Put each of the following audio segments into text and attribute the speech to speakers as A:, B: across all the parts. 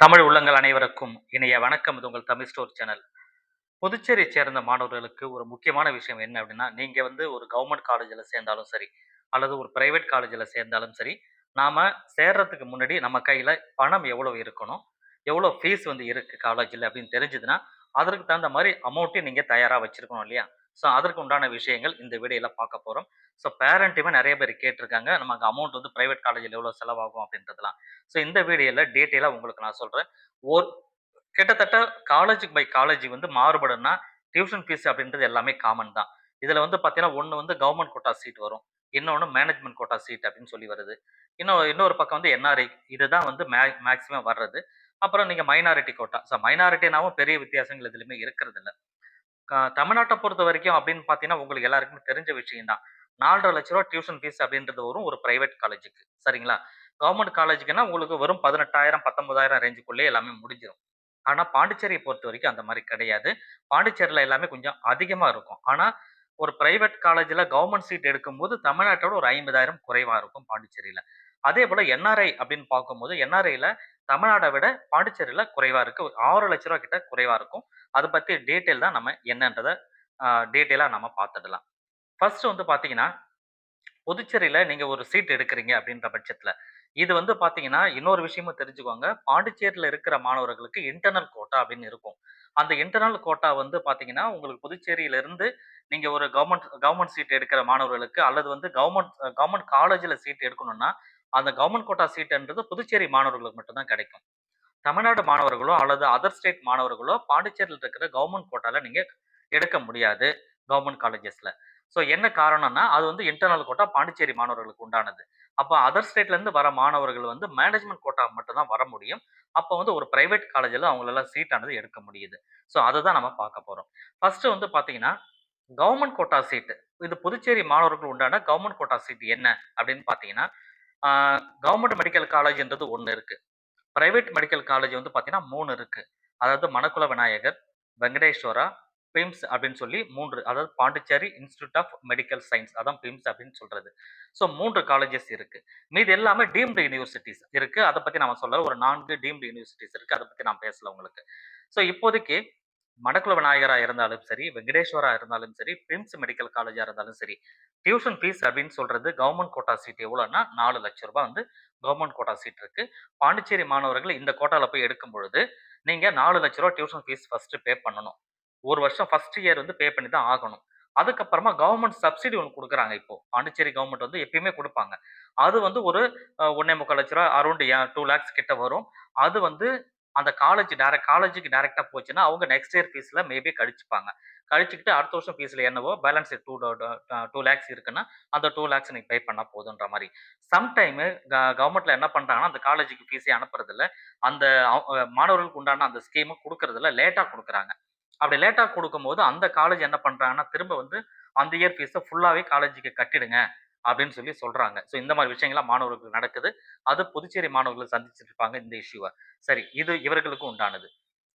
A: தமிழ் உள்ளங்கள் அனைவருக்கும் இனிய வணக்கம். இது உங்கள் தமிழ் ஸ்டோர் சேனல். புதுச்சேரியை சேர்ந்த மாணவர்களுக்கு ஒரு முக்கியமான விஷயம் என்ன அப்படின்னா, நீங்க வந்து ஒரு கவர்மெண்ட் காலேஜ்ல சேர்ந்தாலும் சரி, அல்லது ஒரு பிரைவேட் காலேஜ்ல சேர்ந்தாலும் சரி, நாம சேர்றதுக்கு முன்னாடி நம்ம கையில பணம் எவ்வளவு இருக்கணும், எவ்வளோ ஃபீஸ் வந்து இருக்கு காலேஜ்ல அப்படின்னு தெரிஞ்சதுன்னா, அதற்கு தகுந்த மாரி அமௌண்ட்டையும் நீங்க தயாரா வச்சிருக்கணும் இல்லையா? ஸோ அதற்கு உண்டான விஷயங்கள் இந்த வீடியோல பார்க்க போறோம். ஸோ பேரண்ட்டுமே நெறைய பேர் கேட்டிருக்காங்க. நமக்கு அமௌண்ட் வந்து பிரைவேட் காலேஜ்ல எவ்வளோ செலவாகும் அப்படின்றதெல்லாம். ஸோ இந்த வீடியோல டீட்டெயிலா உங்களுக்கு நான் சொல்றேன். ஒரு கிட்டத்தட்ட காலேஜ் பை காலேஜ் வந்து மாறுபடும்னா, டியூஷன் ஃபீஸ் அப்படின்றது எல்லாமே காமன் தான். இதுல வந்து பார்த்தீங்கன்னா, ஒண்ணு வந்து கவர்ன்மெண்ட் கோட்டா சீட் வரும். இன்னொன்னு மேனேஜ்மென்ட் கோட்டா சீட் அப்படின்னு சொல்லி வருது. இன்னொரு பக்கம் வந்து என்ஆர்ஐ இதுதான் வந்து மேக்ஸிமம் வர்றது. அப்புறம் நீங்க மைனாரிட்டி கோட்டா. மைனாரிட்டினாவும் பெரிய வித்தியாசங்கள் எதுலயுமே இருக்கிறதில்ல. தமிழ்நாட்ட பொறுத்தவரைக்கும் அப்படின்னு பார்த்தீங்கன்னா, உங்களுக்கு எல்லாருக்குமே தெரிஞ்ச விஷயம் தான். ரூ. 4,50,000 டியூஷன் ஃபீஸ் அப்படின்றது வரும் ஒரு பிரைவேட் காலேஜுக்கு. சரிங்களா? கவர்ன்மெண்ட் காலேஜுக்குன்னா உங்களுக்கு வெறும் 18,000, 19,000 ரேஞ்சுக்குள்ளயே எல்லாமே முடிஞ்சிரும். ஆனா, பாண்டிச்சேரிய பொறுத்தவரைக்கும் அந்த மாரி கிடையாது. பாண்டிச்சேரில எல்லாமே கொஞ்சம் அதிகமா இருக்கும். ஆனா, ஒரு பிரைவேட் காலேஜ்ல கவர்ன்மெண்ட் சீட் எடுக்கும்போது தமிழ்நாட்டோட ஒரு 50,000 குறைவா இருக்கும் பாண்டிச்சேரியில. அதேபோல என்ஆர்ஐ அப்படின்னு பார்க்கும்போது, என்ஆர்ஐல தமிழ்நாட விட பாண்டிச்சேரியில குறைவா இருக்கு. ரூ. 6,00,000 கிட்ட குறைவா இருக்கும். அத பத்தி டீட்டெயில் தான் நம்ம என்னன்றத டீட்டெயிலா நம்ம பார்த்துடலாம். ஃபர்ஸ்ட் வந்து பார்த்தீங்கன்னா, புதுச்சேரியில நீங்க ஒரு சீட் எடுக்கிறீங்க அப்படின்ற பட்சத்தில, இது வந்து பார்த்தீங்கன்னா, இன்னொரு விஷயமும் தெரிஞ்சுக்கோங்க. பாண்டிச்சேரியில இருக்கிற மாணவர்களுக்கு இன்டர்னல் கோட்டா அப்படின்னு இருக்கும். அந்த இன்டர்னல் கோட்டா வந்து பார்த்தீங்கன்னா, உங்களுக்கு புதுச்சேரியிலிருந்து நீங்க ஒரு கவர்ன்மெண்ட் சீட் எடுக்கிற மாணவர்களுக்கு அல்லது வந்து கவர்ன்மெண்ட் காலேஜ்ல சீட் எடுக்கணும்னா, அந்த கவர்ன்மெண்ட் கோட்டா சீட்ன்றது புதுச்சேரி மாணவர்களுக்கு மட்டும் தான் கிடைக்கும். தமிழ்நாடு மாணவர்களோ அல்லது அதர் ஸ்டேட் மாணவர்களோ பாண்டிச்சேரியில இருக்கிற கவர்ன்மெண்ட் கோட்டால நீங்க எடுக்க முடியாது கவர்ன்மெண்ட் காலேஜஸ்ல. ஸோ என்ன காரணம்னா, அது வந்து இன்டர்னல் கோட்டா பாண்டிச்சேரி மாணவர்களுக்கு உண்டானது. அப்ப அதர் ஸ்டேட்ல இருந்து வர மாணவர்கள் வந்து மேனேஜ்மென்ட் கோட்டா மட்டும் தான் வர முடியும். அப்ப வந்து ஒரு பிரைவேட் காலேஜ்ல அவங்களால சீட் ஆனது எடுக்க முடியுது. ஸோ அததான் நம்ம பார்க்க போறோம். ஃபர்ஸ்ட் வந்து பார்த்தீங்கன்னா, கவர்ன்மெண்ட் கோட்டா சீட். இது புதுச்சேரி மாணவர்களுக்கு உண்டான கவர்ன்மெண்ட் கோட்டா சீட் என்ன அப்படின்னு பார்த்தீங்கன்னா, ஆ கவர்ன்மெண்ட் மெடிக்கல் காலேஜ்ன்றது ஒண்ணு இருக்கு. பிரைவேட் மெடிக்கல் காலேஜ் வந்து பார்த்தீங்கன்னா 3 இருக்கு. அதாவது மணக்குள விநாயகர், வெங்கடேஸ்வரா, பிம்ஸ் அப்படின்னு சொல்லி 3 அதாவது Pondicherry institute of medical science அதான் பிம்ஸ் அப்படின்னு சொல்றது. ஸோ 3 காலேஜஸ் இருக்கு. மீதி எல்லாமே டீம்டு யூனிவர்சிட்டீஸ் இருக்கு. அத பத்தி நாம சொல்லல. ஒரு 4 டீம்டு யூனிவர்சிட்டீஸ் இருக்கு. அத பத்தி நான் பேசல உங்களுக்கு. ஸோ இப்போதைக்கு மடக்குள விநாயகரா இருந்தாலும் சரி, வெங்கடேஸ்வரா இருந்தாலும் சரி, பிம்ஸ் மெடிக்கல் காலேஜா இருந்தாலும் சரி, டியூஷன் ஃபீஸ் அப்படின்னு சொல்றது கவர்ன்மெண்ட் கோட்டா சீட் எவ்வளோன்னா ரூ. 4,00,000 வந்து கவர்ன்மெண்ட் கோட்டா சீட் இருக்கு. பாண்டிச்சேரி மாணவர்கள் இந்த கோட்டால போய் எடுக்கும் பொழுது, நீங்க ரூ. 4,00,000 டியூஷன் ஃபீஸ் ஃபர்ஸ்ட் பே பண்ணணும். 1 வருஷம் ஃபர்ஸ்ட் இயர் வந்து பே பண்ணி தான் ஆகணும். அதுக்கப்புறமா கவர்ன்மெண்ட் சப்சிடி ஒண்ணு குடுக்குறாங்க இப்போ. பாண்டிச்சேரி கவர்ன்மெண்ட் வந்து எப்பயுமே குடுப்பாங்க. அது வந்து ஒரு 1,25,00,000 அரவுண்ட் 2 லேக்ஸ் கிட்ட வரும். அது வந்து அந்த காலேஜுக்கு டைரக்ட்டா போச்சுன்னா, அவங்க நெக்ஸ்ட் இயர் ஃபீஸ்ல மேபி கழிச்சுப்பாங்க. கழிச்சுக்கிட்டு அடுத்த வருஷம் ஃபீஸ்ல என்னவோ பேலன்ஸ் 2 லேக்ஸ் இருக்குன்னா, அந்த 2 லேக்ஸ் நீங்க பே பண்ணா போதுன்ற மாரி. சம் டைமு கவர்ன்மெண்ட்ல என்ன பண்றாங்கன்னா, அந்த காலேஜுக்கு ஃபீஸே அனுப்புறதில்ல. அந்த மாணவர்களுக்கு உண்டான அந்த ஸ்கீம குடுக்குறதில்ல. லேட்டா குடுக்குறாங்க. அப்படி லேட்டா குடுக்கும்போது, அந்த காலேஜ் என்ன பண்றாங்கன்னா, திரும்ப வந்து அந்த இயர் ஃபீஸ ஃபுல்லாவே காலேஜுக்கு கட்டிடுங்க அப்படின்னு சொல்லி சொல்றாங்க. ஸோ இந்த மாரி விஷயங்கள்லாம் மாணவர்களுக்கு நடக்குது. அது புதுச்சேரி மாணவர்கள் சந்திச்சுட்டு இருப்பாங்க இந்த இஷ்யூவ. சரி, இது இவர்களுக்கு உண்டானது.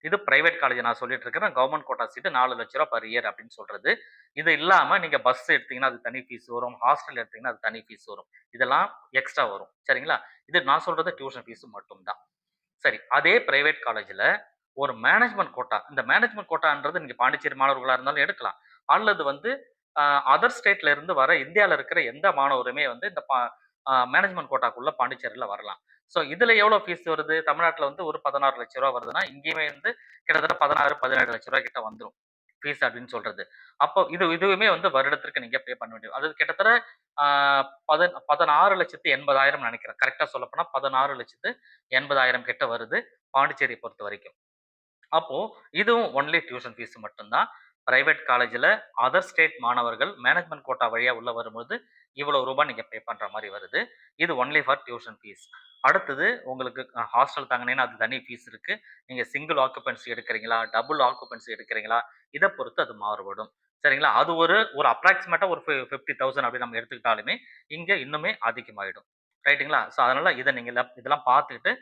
A: இது பிரைவேட் காலேஜ் நான் சொல்லிட்டு இருக்கிறேன். கவர்ன்மெண்ட் கோட்டா சீட் ரூ. 4,00,000 பெர் இயர் அப்படின்னு சொல்றது. இது இல்லாம நீங்க பஸ் எடுத்தீங்கன்னா, அது தனி ஃபீஸ் வரும். ஹாஸ்டல் எடுத்தீங்கன்னா, அது தனி ஃபீஸ் வரும். இதெல்லாம் எக்ஸ்ட்ரா வரும். சரிங்களா? இது நான் சொல்றது டியூஷன் ஃபீஸ் மட்டும் தான். சரி. அதே பிரைவேட் காலேஜ்ல ஒரு மேனேஜ்மென்ட் கோட்டா. இந்த மேனேஜ்மென்ட் கோட்டான்றது நீங்க பாண்டிச்சேரி மாணவர்களா இருந்தாலும் எடுக்கலாம். அல்லது வந்து அ அதர் ஸ்டேட்ல இருந்து வர இந்தியால இருக்கிற எந்த மாணவருமே வந்து இந்த ப அ மேனேஜ்மென்ட் கோட்டாக்குள்ள பாண்டிச்சேரில வரலாம். ஸோ இதுல எவ்வளோ ஃபீஸ் வருது? தமிழ்நாட்டுல வந்து ஒரு ரூ. 16,00,000 வருதுன்னா, இங்கேயுமே வந்து கிட்டத்தட்ட 16, 17,00,000 கிட்ட வந்துரும். ஃபீஸ் அப்படின்னு சொல்றது. அப்போ இதுவுமே வந்து வருடத்திற்கு நீங்க பே பண்ண வேண்டியது. அது கிட்டத்தட்ட ஆ 16,80,000 நெனைக்கிறேன். கரெக்ட்டா சொல்லப்போனா 16,80,000 கிட்ட வருது. பாண்டிச்சேரிய பொறுத்தவரைக்கும். அப்போ இதுவும் ஒன்லி டியூஷன் ஃபீஸ் மட்டும் தான். பிரைவேட் காலேஜ்ல அதர் ஸ்டேட் மாணவர்கள் மேனேஜ்மென்ட் கோட்டா வழியா உள்ள வரும்போது, இவ்வளவு ரூபாய் நீங்க பே பண்ற மாரி வருது. இது ஒன்லி ஃபார் டியூஷன் ஃபீஸ். அடுத்தது உங்களுக்கு ஹாஸ்டல் தங்குனீங்கன்னா அது தனி ஃபீஸ் இருக்கு. நீங்க சிங்கிள் ஆக்குபென்சி எடுக்கிறீங்களா? டபுள் ஆக்குபென்சி எடுக்கிறீங்களா? இத பொறுத்து அது மாறுபடும். சரிங்களா? அது ஒரு ஒரு அப்ராக்ஸிமேட்டா ஒரு 50,000 அப்படி நம்ம எடுத்துக்கிட்டாலுமே, இங்க இன்னுமே அதிகமாயிடும். ரைட்டுங்களா? ஸோ அதனால இத நீங்க இதெல்லாம் பார்த்துட்டு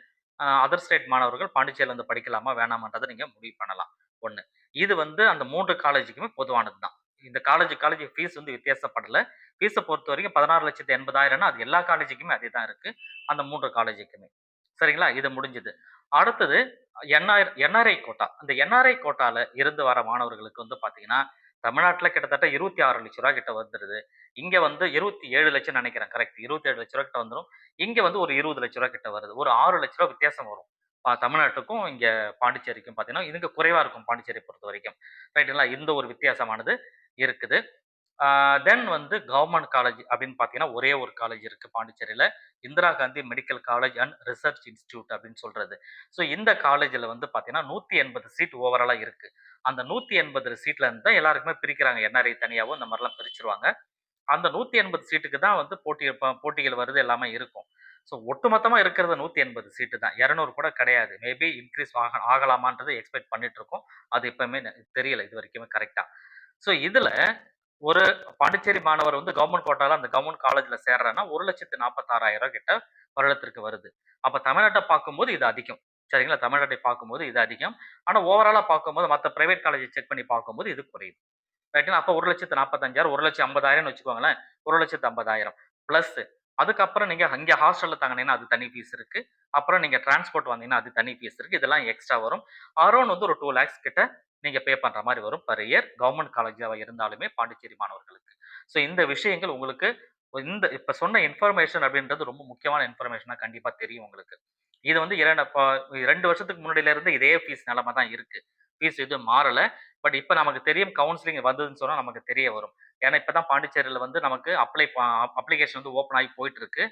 A: அதர் ஸ்டேட் மாணவர்கள் பாண்டிச்சேரியில வந்து படிக்கலாமா? வேணாமான்றத நீங்க முடிவு பண்ணலாம். 1. இது வந்து அந்த 3 காலேஜுக்குமே பொதுவானது தான். இந்த காலேஜ் ஃபீஸ் வந்து வித்தியாசப்படல. ஃபீஸ பொறுத்தவரைக்கும் 16,80,000 அது எல்லா காலேஜுக்குமே அதே தான் இருக்கு. அந்த 3 காலேஜுக்குமே. சரிங்களா? இது முடிஞ்சது. அடுத்தது என்ஆர்ஐ கோட்டா. அந்த என்ஆர்ஐ கோட்டால இருந்து வர மாணவர்களுக்கு வந்து பார்த்தீங்கன்னா, தமிழ்நாட்ல கிட்டத்தட்ட ரூ. 26,00,000 கிட்ட வந்துருது. இங்க வந்து 27,00,000 நெனைக்கிறேன். கரெக்ட். ரூ. 27,00,000 கிட்ட வந்துரும். இங்க வந்து ஒரு ரூ. 20,00,000 கிட்ட வருது. ஒரு ரூ. 6,00,000 வித்தியாசம் வரும். தமிழ்நாட்டுக்கும், இங்க பாண்டிச்சேரிக்கும் பார்த்தீங்கன்னா, இதுங்க குறைவா இருக்கும் பாண்டிச்சேரிய பொறுத்தவரைக்கும். ரைட்டுங்களா? இந்த ஒரு வித்தியாசமானது இருக்குது. தென் வந்து கவர்ன்மென்ட் காலேஜ் அப்படின்னு பார்த்தீங்கன்னா, ஒரே ஒரு காலேஜ் இருக்கு பாண்டிச்சேரியில. Indira Gandhi medical college and research institute அப்படின்னு சொல்றது. ஸோ இந்த காலேஜ்ல வந்து பார்த்தீங்கன்னா, 180 சீட் ஓவராலா இருக்கு. அந்த 180 சீட்ல இருந்து தான் எல்லாருக்குமே பிரிக்கிறாங்க. என்ஆர்ஐ தனியாவும் இந்த மாரிலாம் பிரிச்சுருவாங்க. அந்த 180 சீட்டுக்கு தான் வந்து போட்டிகள் வருது எல்லாமே இருக்கும். ஸோ ஒட்டுமொத்தமா இருக்கிறது 180 சீட்டு தான். 200 கூட கிடையாது. மேபி இன்கிரீஸ் ஆகலாமான்றது எக்ஸ்பெக்ட் பண்ணிட்டு இருக்கோம். அது இப்பவுமே தெரியல இதுவரைக்குமே கரெக்ட்டா. ஸோ இதுல ஒரு பாண்டிச்சேரி மாணவர் வந்து கவர்ன்மென்ட் கோட்டால அந்த கவர்ன்மென்ட் காலேஜ்ல சேர்றான்னா, ரூ. 1,46,000 கிட்ட வருடத்திற்கு வருது. அப்ப தமிழ்நாட்ட பார்க்கும்போது இது அதிகம். சரிங்களா? தமிழ்நாட்டை பார்க்கும்போது இது அதிகம். ஆனா ஓவராலா பார்க்கும்போது மத்த பிரைவேட் காலேஜ செக் பண்ணி பார்க்கும்போது இது குறைவு. ரைட்டுங்களா? அப்ப 1,45,000 1,50,000ன்னு வச்சுக்கோங்களேன். 1,50,000 பிளஸ் அதுக்கப்புறம் நீங்க அங்க ஹாஸ்டல்ல தங்குனீங்கன்னா அது தனி ஃபீஸ் இருக்கு. அப்புறம் நீங்க டிரான்ஸ்போர்ட் வந்தீங்கன்னா அது தனி ஃபீஸ் இருக்கு. இதெல்லாம் எக்ஸ்ட்ரா வரும். அரவுண்ட் வந்து ஒரு 2 லேக்ஸ் கிட்ட நீங்க பே பண்ற மாரி வரும் பெர் இயர் கவர்ன்மென்ட் காலேஜா இருந்தாலுமே பாண்டிச்சேரி மாணவர்களுக்கு. ஸோ இந்த விஷயங்கள் உங்களுக்கு இந்த இப்ப சொன்ன இன்ஃபர்மேஷன் அப்படின்றது ரொம்ப முக்கியமான இன்ஃபர்மேஷனா கண்டிப்பா தெரியும் உங்களுக்கு. இது வந்து 2 வருஷத்துக்கு முன்னாடில இருந்து இதே ஃபீஸ் நிலைமை தான் இருக்கு. ஃபீஸ் எதுவும் மாறல. பட் இப்ப நமக்கு தெரியும் கவுன்சிலிங் வந்ததுன்னு சொன்னா நமக்கு தெரிய வரும். ஏன்னா இப்ப தான் பாண்டிச்சேரியில வந்து நமக்கு அப்ளிகேஷன் வந்து ஓப்பன் ஆகி போயிட்டு இருக்கு.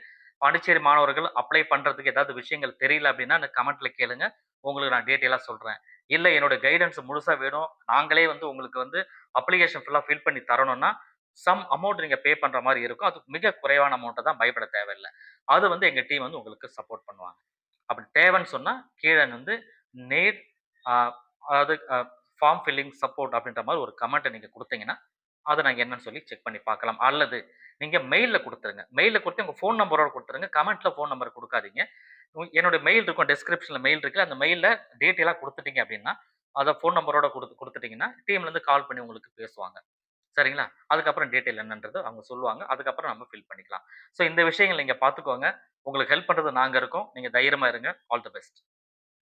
A: பாண்டிச்சேரி மாணவர்கள் அப்ளை பண்றதுக்கு ஏதாவது விஷயங்கள் தெரியல அப்படின்னா, அந்த கமெண்ட்ல கேளுங்க. உங்களுக்கு நான் டீட்டெயிலா சொல்றேன். இல்ல என்னோட கைடன்ஸ் முழுசா வேணும். நாங்களே வந்து உங்களுக்கு வந்து அப்ளிகேஷன் ஃபுல்லா ஃபில் பண்ணி தரணும்னா, சம் அமௌண்ட் நீங்க பே பண்ற மாரி இருக்கும். அது மிக குறைவான அமௌண்ட்ட தான் பயப்பட தேவையில்ல. அது வந்து எங்க டீம் வந்து உங்களுக்கு சப்போர்ட் பண்ணுவாங்க. அப்படி தேவைன்னு சொன்னா, கீழ வந்து நேட் அ அதாவது ஃபார்ம் ஃபில்லிங் சப்போர்ட் அப்படின்ற மாரி ஒரு கமெண்ட்ட நீங்க குடுத்தீங்கன்னா, அத நாங்க என்னன்னு சொல்லி செக் பண்ணி பார்க்கலாம். அல்லது நீங்க மெயில்ல குடுத்துருங்க. மெயில்ல குடுத்து உங்க ஃபோன் நம்பரோட குடுத்துருங்க. கமெண்ட்ல ஃபோன் நம்பர் குடுக்காதீங்க. என்னோட மெயில் இருக்கும். டிஸ்கிரிப்ஷன்ல மெயில் இருக்குல்ல. அந்த மெயில்ல டீட்டெயிலா குடுத்துட்டீங்க அப்படின்னா, அத ஃபோன் நம்பரோட குடுத்துட்டீங்கன்னா, டீம்ல இருந்து கால் பண்ணி உங்களுக்கு பேசுவாங்க. சரிங்களா? அதுக்கப்புறம் டீட்டெயில் என்னன்றது அவங்க சொல்லுவாங்க. அதுக்கப்புறம் நம்ம ஃபில் பண்ணிக்கலாம். ஸோ இந்த விஷயங்கள் நீங்க பார்த்துக்கோங்க. உங்களுக்கு ஹெல்ப் பண்றது நாங்க இருக்கோம். நீங்க தைரியமா இருங்க. All the best.